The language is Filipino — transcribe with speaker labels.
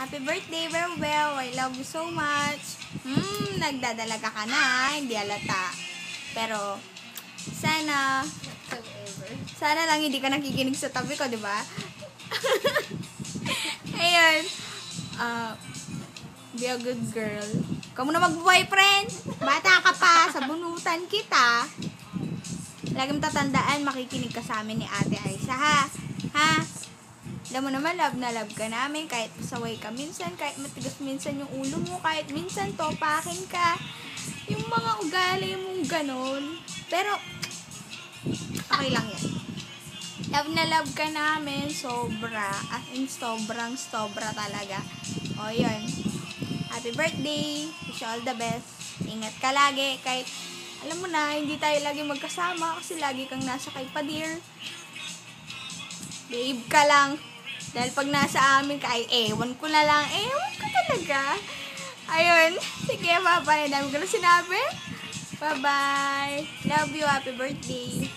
Speaker 1: Happy birthday, Well. I love you so much. Nagdadalaga ka na, hindi halata. Pero, sana lang hindi ka nakikinig sa tabi ko, di ba? Ayun. Be a good girl. Ikaw muna mag-boyfriend. Bata ka pa, sabunutan kita. Lagi mo tatandaan, makikinig ka sa amin ni Ate Aisa, ha? Ha? Alam mo naman, love na love ka namin. Kahit saway ka minsan, kahit matigas minsan yung ulo mo, kahit minsan topakin ka. Yung mga ugali mong ganon. Pero, okay lang yan. Love na love ka namin, sobra. As in, sobra talaga. O, yun. Happy birthday. Wish you all the best. Ingat ka lagi. Kahit, alam mo na, hindi tayo lagi magkasama kasi lagi kang nasa kay Padir. Babe ka lang. Dahil pag nasa amin ka, ay ewan ko na lang. Ewan ko talaga. Ayun. Sige, bye-bye. Dami ko na sinabi. Bye-bye. Love you. Happy birthday.